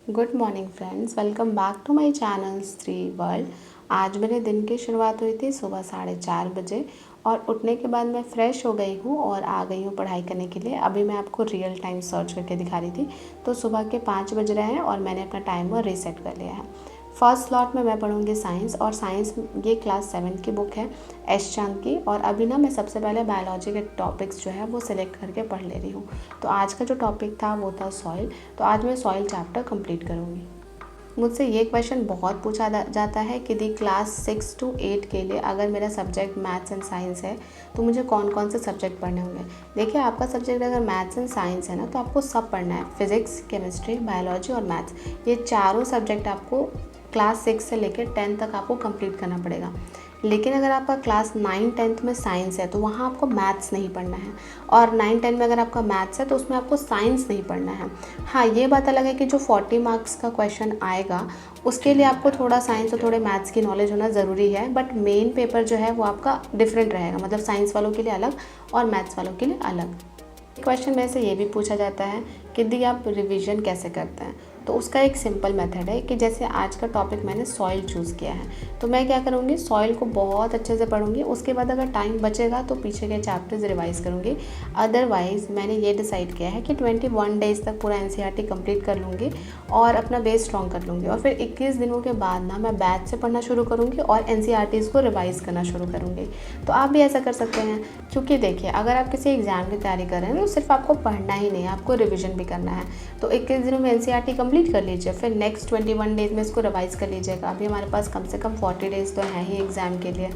Good morning friends, welcome back to my channel Shri world. आज मेरे दिन की शुरुआत हुई थी सुबह 4:30 बजे और उठने के बाद मैं फ़्रेश हो गई हूँ और आ गई हूँ पढ़ाई करने के लिए। अभी मैं आपको रियल टाइम सर्च करके दिखा रही थी। तो सुबह के 5 बज रहे हैं और मैंने अपना टाइमर रीसेट कर लिया है। फर्स्ट स्लॉट में मैं पढ़ूंगी साइंस, और साइंस ये क्लास 7 की बुक है एस चांद की। और अभी ना मैं सबसे पहले बायोलॉजी के टॉपिक्स जो है वो सिलेक्ट करके पढ़ ले रही हूँ। तो आज का जो टॉपिक था वो था सॉइल। तो आज मैं सॉइल चैप्टर कंप्लीट करूँगी। मुझसे ये क्वेश्चन बहुत पूछा जाता है कि दी क्लास 6 to 8 के लिए अगर मेरा सब्जेक्ट मैथ्स एंड साइंस है तो मुझे कौन कौन से सब्जेक्ट पढ़ने होंगे। देखिए, आपका सब्जेक्ट अगर मैथ्स एंड साइंस है ना, तो आपको सब पढ़ना है। फिजिक्स, केमिस्ट्री, बायोलॉजी और मैथ्स, ये चारों सब्जेक्ट आपको क्लास 6 से लेकर 10 तक आपको कंप्लीट करना पड़ेगा। लेकिन अगर आपका क्लास 9-10 में साइंस है तो वहाँ आपको मैथ्स नहीं पढ़ना है, और 9-10 में अगर आपका मैथ्स है तो उसमें आपको साइंस नहीं पढ़ना है। हाँ, ये बात अलग है कि जो 40 मार्क्स का क्वेश्चन आएगा उसके लिए आपको थोड़ा साइंस और थोड़े मैथ्स की नॉलेज होना ज़रूरी है, बट मेन पेपर जो है वो आपका डिफरेंट रहेगा, मतलब साइंस वालों के लिए अलग और मैथ्स वालों के लिए अलग। क्वेश्चन में से ये भी पूछा जाता है कि दी आप रिवीजन कैसे करते हैं। तो उसका एक सिंपल मेथड है कि जैसे आज का टॉपिक मैंने सॉइल चूज़ किया है, तो मैं क्या करूँगी, सॉइल को बहुत अच्छे से पढ़ूंगी। उसके बाद अगर टाइम बचेगा तो पीछे के चैप्टर्स रिवाइज करूँगी। अदरवाइज़ मैंने ये डिसाइड किया है कि 21 डेज़ तक पूरा एनसीईआरटी कंप्लीट कर लूँगी और अपना बेस स्ट्रॉन्ग कर लूँगी, और फिर 21 दिनों के बाद ना मैं बैच से पढ़ना शुरू करूँगी और एनसीईआरटीज़ को रिवाइज़ करना शुरू करूँगी। तो आप भी ऐसा कर सकते हैं, क्योंकि देखिए, अगर आप किसी एग्ज़ाम की तैयारी कर रहे हैं तो सिर्फ आपको पढ़ना ही नहीं है, आपको रिविजन भी करना है। तो 21 दिनों में एनसीईआरटी कंप्लीट कर लीजिए, फिर नेक्स्ट 21 डेज़ में इसको रिवाइज कर लीजिएगा। अभी हमारे पास कम से कम 40 डेज़ तो हैं ही एग्ज़ाम के लिए,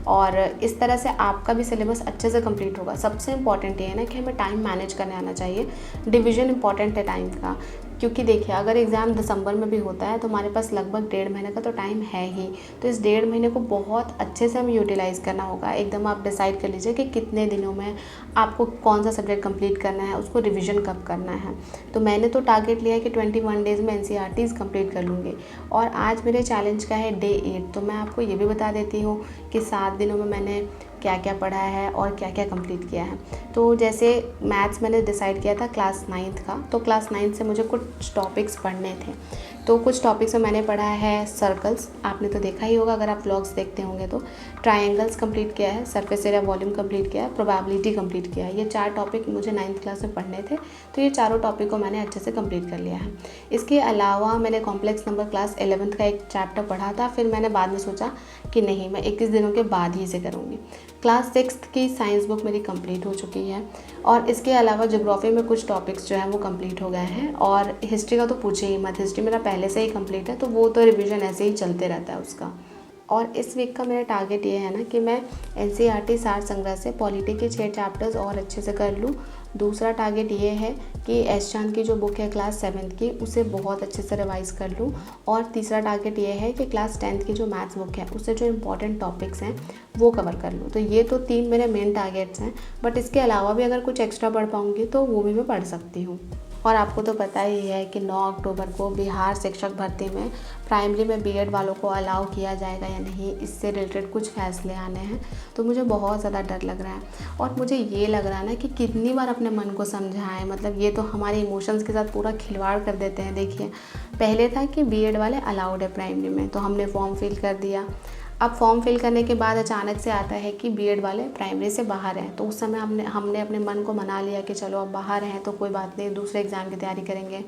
और इस तरह से आपका भी सिलेबस अच्छे से कंप्लीट होगा। सबसे इंपॉर्टेंट ये है ना कि हमें टाइम मैनेज करने आना चाहिए। डिवीज़न इंपॉर्टेंट है टाइम का, क्योंकि देखिए, अगर एग्ज़ाम दिसंबर में भी होता है तो हमारे पास लगभग 1.5 महीने का तो टाइम है ही। तो इस 1.5 महीने को बहुत अच्छे से हमें यूटिलाइज़ करना होगा। एकदम आप डिसाइड कर लीजिए कि कितने दिनों में आपको कौन सा सब्जेक्ट कंप्लीट करना है, उसको रिवीजन कब करना है। तो मैंने तो टारगेट लिया है कि 21 डेज़ में एनसीईआरटीज़ कंप्लीट कर लूँगी। और आज मेरे चैलेंज का है डे 8। तो मैं आपको ये भी बता देती हूँ कि 7 दिनों में मैंने क्या क्या पढ़ा है और क्या क्या कंप्लीट किया है। तो जैसे मैथ्स मैंने डिसाइड किया था क्लास 9th का, तो क्लास 9th से मुझे कुछ टॉपिक्स पढ़ने थे। तो कुछ टॉपिक्स में मैंने पढ़ा है सर्कल्स, आपने तो देखा ही होगा अगर आप व्लॉग्स देखते होंगे तो। ट्रायंगल्स कंप्लीट किया है, सरफेस एरिया वॉल्यूम कंप्लीट किया है, प्रोबेबिलिटी कंप्लीट किया है। ये 4 टॉपिक मुझे 9th क्लास में पढ़ने थे, तो ये चारों टॉपिक को मैंने अच्छे से कंप्लीट कर लिया है। इसके अलावा मैंने कॉम्प्लेक्स नंबर क्लास 11th का एक चैप्टर पढ़ा था, फिर मैंने बाद में सोचा कि नहीं, मैं 21 दिनों के बाद ही इसे करूँगी। क्लास 6th की साइंस बुक मेरी कंप्लीट हो चुकी है, और इसके अलावा ज्योग्राफी में कुछ टॉपिक्स जो हैं वो कंप्लीट हो गए हैं। और हिस्ट्री का तो पूछे ही मत, हिस्ट्री मेरा पहले से ही कंप्लीट है, तो वो तो रिवीजन ऐसे ही चलते रहता है उसका। और इस वीक का मेरा टारगेट ये है ना कि मैं एनसीईआरटी सार संग्रह से पॉलिटी के 6 चैप्टर्स और अच्छे से कर लूँ। दूसरा टारगेट ये है कि एस चांद की जो बुक है क्लास 7th की, उसे बहुत अच्छे से रिवाइज कर लूँ। और तीसरा टारगेट ये है कि क्लास 10th की जो मैथ्स बुक है उससे जो इंपॉर्टेंट टॉपिक्स हैं वो कवर कर लूँ। तो ये तो 3 मेरे मेन टारगेट्स हैं, बट इसके अलावा भी अगर कुछ एक्स्ट्रा पढ़ पाऊँगी तो वो भी मैं पढ़ सकती हूँ। और आपको तो पता ही है कि 9 अक्टूबर को बिहार शिक्षक भर्ती में प्राइमरी में बीएड वालों को अलाउ किया जाएगा या नहीं, इससे रिलेटेड कुछ फैसले आने हैं। तो मुझे बहुत ज़्यादा डर लग रहा है, और मुझे ये लग रहा है ना कि कितनी बार अपने मन को समझाएं। मतलब ये तो हमारे इमोशंस के साथ पूरा खिलवाड़ कर देते हैं। देखिए, पहले था कि बीएड वाले अलाउड है प्राइमरी में, तो हमने फॉर्म फिल कर दिया। अब फॉर्म फिल करने के बाद अचानक से आता है कि बीएड वाले प्राइमरी से बाहर हैं, तो उस समय हमने अपने मन को मना लिया कि चलो अब बाहर हैं तो कोई बात नहीं, दूसरे एग्ज़ाम की तैयारी करेंगे।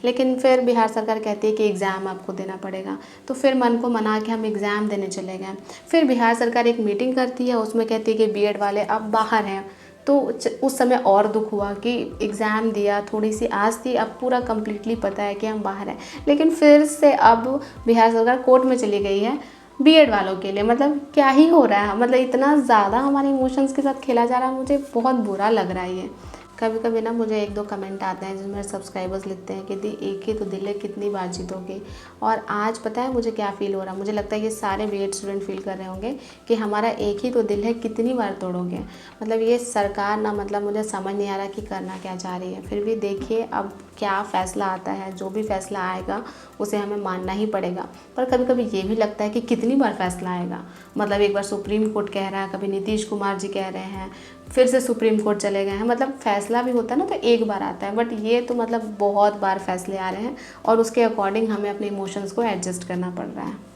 लेकिन फिर बिहार सरकार कहती है कि एग्ज़ाम आपको देना पड़ेगा, तो फिर मन को मना के हम एग्ज़ाम देने चले गए। फिर बिहार सरकार एक मीटिंग करती है, उसमें कहती है कि बीएड वाले अब बाहर हैं। तो उस समय और दुख हुआ कि एग्ज़ाम दिया, थोड़ी सी आस थी, अब पूरा कम्प्लीटली पता है कि हम बाहर हैं। लेकिन फिर से अब बिहार सरकार कोर्ट में चली गई है बीएड वालों के लिए। मतलब क्या ही हो रहा है, मतलब इतना ज़्यादा हमारे इमोशंस के साथ खेला जा रहा है। मुझे बहुत बुरा लग रहा है ये। कभी कभी ना मुझे 1-2 कमेंट आते हैं जिसमें सब्सक्राइबर्स लिखते हैं कि दी एक ही तो दिल है, कितनी बार जीतोगे। और आज पता है मुझे क्या फ़ील हो रहा है, मुझे लगता है ये सारे बीएड स्टूडेंट फील कर रहे होंगे कि हमारा एक ही तो दिल है, कितनी बार तोड़ोगे। मतलब ये सरकार ना, मतलब मुझे समझ नहीं आ रहा कि करना क्या चाह रही है। फिर भी देखिए अब क्या फ़ैसला आता है, जो भी फ़ैसला आएगा उसे हमें मानना ही पड़ेगा। पर कभी कभी ये भी लगता है कि कितनी बार फैसला आएगा। मतलब एक बार सुप्रीम कोर्ट कह रहा है, कभी नीतीश कुमार जी कह रहे हैं, फिर से सुप्रीम कोर्ट चले गए हैं। मतलब फ़ैसला भी होता है ना तो एक बार आता है, बट ये तो मतलब बहुत बार फैसले आ रहे हैं और उसके अकॉर्डिंग हमें अपने इमोशंस को एडजस्ट करना पड़ रहा है।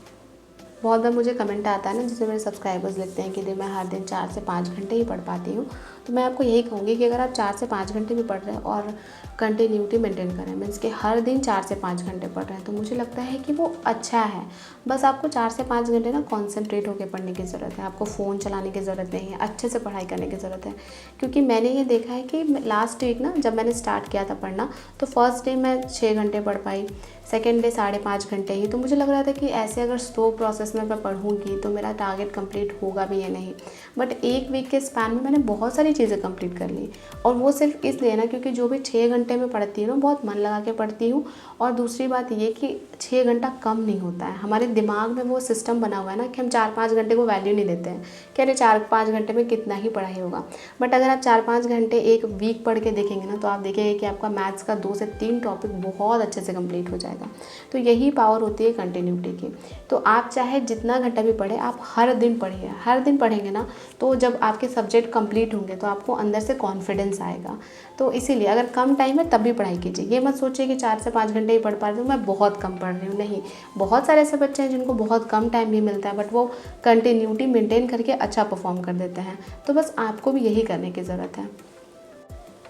बहुत बार मुझे कमेंट आता है ना, जिसमें मेरे सब्सक्राइबर्स लिखते हैं कि मैं हर दिन 4 से 5 घंटे ही पढ़ पाती हूँ। तो मैं आपको यही कहूँगी कि अगर आप 4 से 5 घंटे भी पढ़ रहे हैं और कंटिन्यूटी मेंटेन करें, मीन्स कि हर दिन 4 से 5 घंटे पढ़ रहे हैं, तो मुझे लगता है कि वो अच्छा है। बस आपको 4 से 5 घंटे ना कॉन्सेंट्रेट होकर पढ़ने की ज़रूरत है। आपको फ़ोन चलाने की ज़रूरत नहीं है, अच्छे से पढ़ाई करने की ज़रूरत है। क्योंकि मैंने ये देखा है कि लास्ट वीक ना जब मैंने स्टार्ट किया था पढ़ना, तो फर्स्ट डे मैं 6 घंटे पढ़ पाई, सेकेंड डे 5.5 घंटे ही। तो मुझे लग रहा था कि ऐसे अगर स्लो प्रोसेस में मैं पढ़ूँगी तो मेरा टारगेट कंप्लीट होगा भी या नहीं। बट एक वीक के स्पैन में मैंने बहुत सारी चीज़ें कंप्लीट कर ली, और वो सिर्फ इसलिए ना क्योंकि जो भी 6 घंटे में पढ़ती हूँ ना, बहुत मन लगा के पढ़ती हूँ। और दूसरी बात ये कि 6 घंटा कम नहीं होता है। हमारे दिमाग में वो सिस्टम बना हुआ है ना कि हम 4-5 घंटे को वैल्यू नहीं देते हैं कि अरे 4-5 घंटे में कितना ही पढ़ाई होगा। बट अगर आप 4-5 घंटे एक वीक पढ़ के देखेंगे ना, तो आप देखेंगे कि आपका मैथ्स का 2 से 3 टॉपिक बहुत अच्छे से कंप्लीट हो जाएगा। तो यही पावर होती है कंटिन्यूटी की। तो आप चाहे जितना घंटा भी पढ़े, आप हर दिन पढ़िए। हर दिन पढ़ेंगे ना, तो जब आपके सब्जेक्ट कंप्लीट होंगे तो आपको अंदर से कॉन्फिडेंस आएगा। तो इसीलिए अगर कम टाइम है तब भी पढ़ाई कीजिए। ये मत सोचिए कि 4 से 5 घंटे ही पढ़ पा रही हूँ, मैं बहुत कम पढ़ रही हूँ। नहीं, बहुत सारे ऐसे बच्चे हैं जिनको बहुत कम टाइम भी मिलता है, बट वो कंटिन्यूटी मेंटेन करके अच्छा परफॉर्म कर देते हैं। तो बस आपको भी यही करने की ज़रूरत है।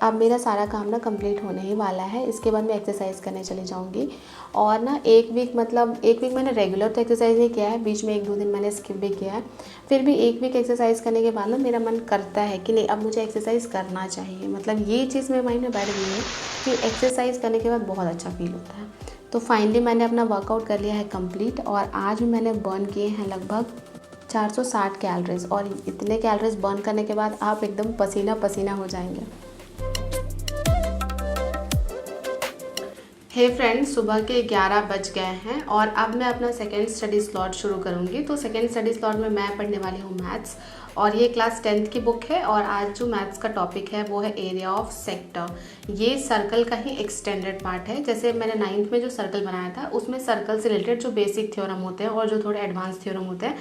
अब मेरा सारा काम ना कंप्लीट होने ही वाला है। इसके बाद मैं एक्सरसाइज करने चली जाऊंगी। और ना एक वीक मैंने रेगुलर तो एक्सरसाइज नहीं किया है, बीच में 1-2 दिन मैंने स्किप भी किया है। फिर भी एक वीक एक्सरसाइज करने के बाद ना मेरा मन करता है कि नहीं, अब मुझे एक्सरसाइज करना चाहिए। मतलब ये चीज़ मेरे माइंड में बैठ गई है कि एक्सरसाइज करने के बाद बहुत अच्छा फील होता है। तो फाइनली मैंने अपना वर्कआउट कर लिया है कंप्लीट, और आज भी मैंने बर्न किए हैं लगभग 460 कैलोरीज। और इतने कैलोरीज बर्न करने के बाद आप एकदम पसीना पसीना हो जाएंगे। हे फ्रेंड्स, सुबह के 11 बज गए हैं और अब मैं अपना सेकेंड स्टडी स्लॉट शुरू करूंगी। तो सेकेंड स्टडी स्लॉट में मैं पढ़ने वाली हूँ मैथ्स, और ये क्लास 10th की बुक है। और आज जो मैथ्स का टॉपिक है वो है एरिया ऑफ सेक्टर। ये सर्कल का ही एक्सटेंडेड पार्ट है। जैसे मैंने 9th में जो सर्कल बनाया था, उसमें सर्कल से रिलेटेड जो बेसिक थ्योरम होते हैं और जो थोड़े एडवांस थ्योरम होते हैं,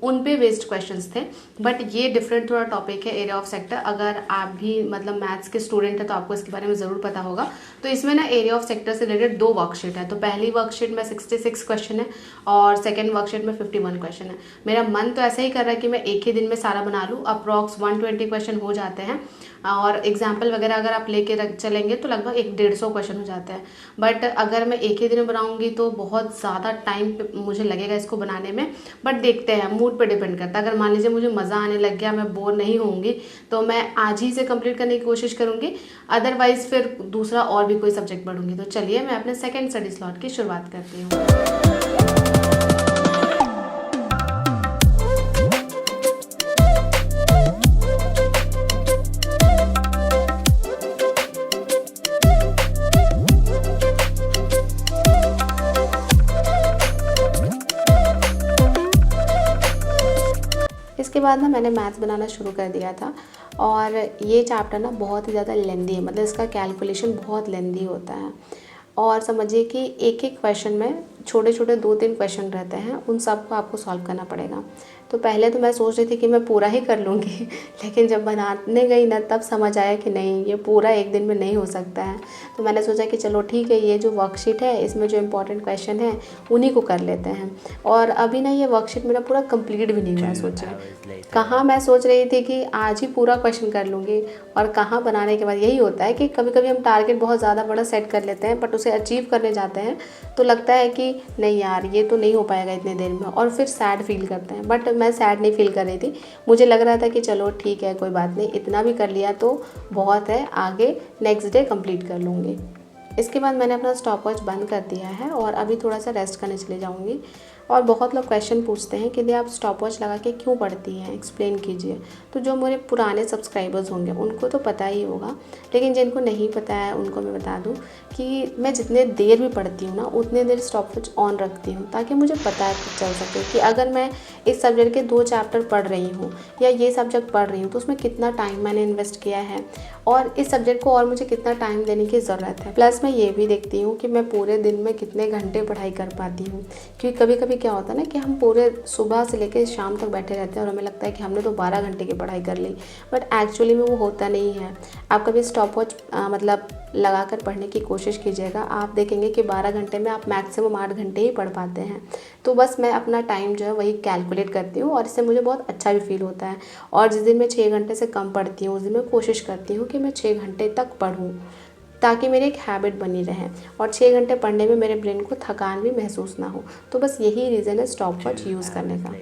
उन पे बेस्ड क्वेश्चंस थे। बट ये डिफरेंट थोड़ा टॉपिक है, एरिया ऑफ सेक्टर। अगर आप भी मतलब मैथ्स के स्टूडेंट है तो आपको इसके बारे में ज़रूर पता होगा। तो इसमें ना एरिया ऑफ सेक्टर से रिलेटेड 2 वर्कशीट है। तो पहली वर्कशीट में 66 क्वेश्चन है और सेकेंड वर्कशीट में 51 क्वेश्चन है। मेरा मन तो ऐसा ही कर रहा है कि मैं एक ही दिन में सारा बना लूँ। अप्रॉक्स 120 क्वेश्चन हो जाते हैं, और एग्जाम्पल वगैरह अगर आप लेके चलेंगे तो लगभग 150 क्वेश्चन हो जाते हैं। बट अगर मैं एक ही दिन में बनाऊंगी तो बहुत ज़्यादा टाइम मुझे लगेगा इसको बनाने में। बट देखते हैं, मूड पे डिपेंड करता है। अगर मान लीजिए मुझे मज़ा आने लग गया, मैं बोर नहीं होंगी, तो मैं आज ही से कंप्लीट करने की कोशिश करूँगी। अदरवाइज फिर दूसरा और भी कोई सब्जेक्ट पढ़ूंगी। तो चलिए मैं अपने सेकेंड स्टडी स्लॉट की शुरुआत करती हूँ। इसके बाद ना मैंने मैथ्स बनाना शुरू कर दिया था, और ये चैप्टर ना बहुत ही ज़्यादा लेंदी है। मतलब इसका कैलकुलेशन बहुत लेंदी होता है। और समझिए कि एक एक क्वेश्चन में छोटे छोटे 2-3 क्वेश्चन रहते हैं, उन सब को आपको सॉल्व करना पड़ेगा। तो पहले तो मैं सोच रही थी कि मैं पूरा ही कर लूँगी लेकिन जब बनाने गई ना, तब समझ आया कि नहीं, ये पूरा एक दिन में नहीं हो सकता है। तो मैंने सोचा कि चलो ठीक है, ये जो वर्कशीट है इसमें जो इम्पोर्टेंट क्वेश्चन है उन्हीं को कर लेते हैं। और अभी ना ये वर्कशीट मेरा पूरा कंप्लीट भी नहीं हुआ। सोचिए कहाँ मैं सोच रही थी कि आज ही पूरा क्वेश्चन कर लूँगी, और कहाँ बनाने के बाद यही होता है कि कभी कभी हम टारगेट बहुत ज़्यादा बड़ा सेट कर लेते हैं, बट उसे अचीव करने जाते हैं तो लगता है कि नहीं यार, ये तो नहीं हो पाएगा इतने देर में, और फिर सैड फील करते हैं। बट मैं सैड नहीं फील कर रही थी। मुझे लग रहा था कि चलो ठीक है, कोई बात नहीं, इतना भी कर लिया तो बहुत है, आगे नेक्स्ट डे कंप्लीट कर लूँगी। इसके बाद मैंने अपना स्टॉपवॉच बंद कर दिया है और अभी थोड़ा सा रेस्ट करने चले जाऊँगी। और बहुत लोग क्वेश्चन पूछते हैं कि आप स्टॉपवॉच लगा के क्यों पढ़ती हैं, एक्सप्लेन कीजिए। तो जो मेरे पुराने सब्सक्राइबर्स होंगे उनको तो पता ही होगा, लेकिन जिनको नहीं पता है उनको मैं बता दूं कि मैं जितने देर भी पढ़ती हूँ ना, उतने देर स्टॉपवॉच ऑन रखती हूँ, ताकि मुझे पता चल सके कि अगर मैं इस सब्जेक्ट के 2 चैप्टर पढ़ रही हूँ या ये सब्जेक्ट पढ़ रही हूँ तो उसमें कितना टाइम मैंने इन्वेस्ट किया है, और इस सब्जेक्ट को और मुझे कितना टाइम देने की ज़रूरत है। प्लस में मैं ये भी देखती हूँ कि मैं पूरे दिन में कितने घंटे पढ़ाई कर पाती हूँ, क्योंकि कभी कभी क्या होता है ना कि हम पूरे सुबह से लेकर शाम तक बैठे रहते हैं और हमें लगता है कि हमने तो 12 घंटे की पढ़ाई कर ली, बट एक्चुअली में वो होता नहीं है। आप कभी स्टॉप वॉच मतलब लगा कर पढ़ने की कोशिश कीजिएगा, आप देखेंगे कि 12 घंटे में आप मैक्सिमम 8 घंटे ही पढ़ पाते हैं। तो बस मैं अपना टाइम जो है वही कैलकुलेट करती हूँ और इससे मुझे बहुत अच्छा भी फील होता है। और जिस दिन मैं 6 घंटे से कम पढ़ती हूँ उस दिन मैं कोशिश करती हूँ कि मैं 6 घंटे तक पढूँ, ताकि मेरी एक हैबिट बनी रहे और 6 घंटे पढ़ने में मेरे ब्रेन को थकान भी महसूस ना हो। तो बस यही रीज़न है स्टॉप वॉच यूज़ करने का।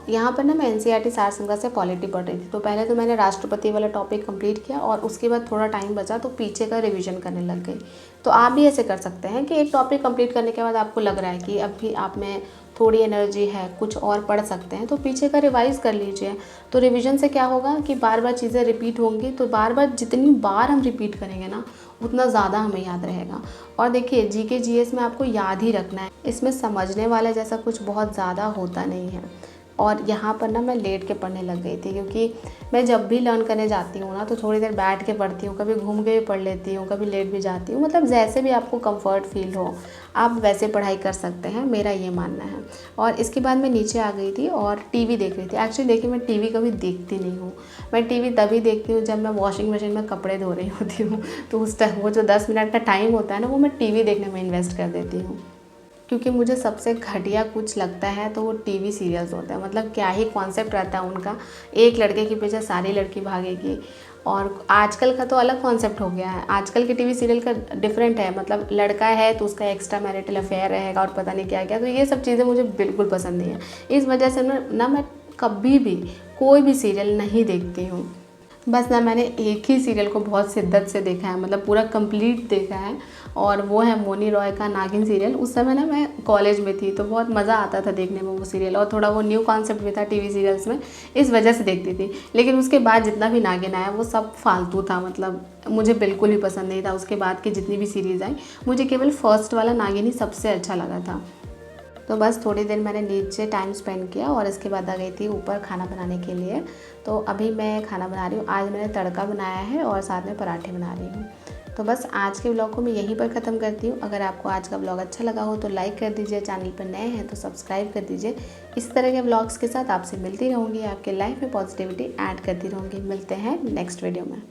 यहाँ पर ना मैं एनसीईआरटी सार संग्रह से पॉलिटी पढ़ रही थी, तो पहले तो मैंने राष्ट्रपति वाला टॉपिक कंप्लीट किया और उसके बाद थोड़ा टाइम बचा तो पीछे का रिवीजन करने लग गई। तो आप भी ऐसे कर सकते हैं कि एक टॉपिक कंप्लीट करने के बाद आपको लग रहा है कि अब भी आप में थोड़ी एनर्जी है, कुछ और पढ़ सकते हैं, तो पीछे का रिवाइज़ कर लीजिए। तो रिवीजन से क्या होगा कि बार बार चीज़ें रिपीट होंगी, तो बार बार जितनी बार हम रिपीट करेंगे ना उतना ज़्यादा हमें याद रहेगा। और देखिए जीके जीएस में आपको याद ही रखना है, इसमें समझने वाला जैसा कुछ बहुत ज़्यादा होता नहीं है। और यहाँ पर ना मैं लेट के पढ़ने लग गई थी, क्योंकि मैं जब भी लर्न करने जाती हूँ ना तो थोड़ी देर बैठ के पढ़ती हूँ, कभी घूम के भी पढ़ लेती हूँ, कभी लेट भी जाती हूँ, मतलब जैसे भी आपको कंफर्ट फील हो आप वैसे पढ़ाई कर सकते हैं, मेरा ये मानना है। और इसके बाद मैं नीचे आ गई थी और टीवी देख रही थी। एक्चुअली देखिए मैं टीवी कभी देखती नहीं हूँ, मैं टीवी तभी देखती हूँ जब मैं वॉशिंग मशीन में कपड़े धो रही होती हूँ, तो उस टाइम वो जो 10 मिनट का टाइम होता है ना वो मैं टीवी देखने में इन्वेस्ट कर देती हूँ। क्योंकि मुझे सबसे घटिया कुछ लगता है तो वो टीवी सीरियल्स होते हैं। मतलब क्या ही कॉन्सेप्ट रहता है उनका, एक लड़के के पीछे सारी लड़की भागेगी। और आजकल का तो अलग कॉन्सेप्ट हो गया है, आजकल के टीवी सीरियल का डिफरेंट है, मतलब लड़का है तो उसका एक्स्ट्रा मैरिटल अफेयर रहेगा और पता नहीं क्या क्या। तो ये सब चीज़ें मुझे बिल्कुल पसंद नहीं है। इस वजह से ना मैं कभी भी कोई भी सीरियल नहीं देखती हूँ। बस ना मैंने एक ही सीरियल को बहुत शिद्दत से देखा है, मतलब पूरा कंप्लीट देखा है, और वो है मोनी रॉय का नागिन सीरियल। उस समय ना मैं कॉलेज में थी तो बहुत मज़ा आता था देखने में वो सीरियल, और थोड़ा वो न्यू कॉन्सेप्ट भी था टीवी सीरियल्स में, इस वजह से देखती थी। लेकिन उसके बाद जितना भी नागिन आया वो सब फालतू था, मतलब मुझे बिल्कुल भी पसंद नहीं था। उसके बाद की जितनी भी सीरीज़ आई मुझे केवल फर्स्ट वाला नागिन ही सबसे अच्छा लगा था। तो बस थोड़ी देर मैंने नीचे टाइम स्पेंड किया और इसके बाद आ गई थी ऊपर खाना बनाने के लिए। तो अभी मैं खाना बना रही हूँ, आज मैंने तड़का बनाया है और साथ में पराठे बना रही हूँ। तो बस आज के व्लॉग को मैं यहीं पर ख़त्म करती हूँ। अगर आपको आज का व्लॉग अच्छा लगा हो तो लाइक कर दीजिए, चैनल पर नए हैं तो सब्सक्राइब कर दीजिए। इस तरह के व्लॉग्स के साथ आपसे मिलती रहूँगी, आपके लाइफ में पॉजिटिविटी ऐड करती रहूँगी। मिलते हैं नेक्स्ट वीडियो में।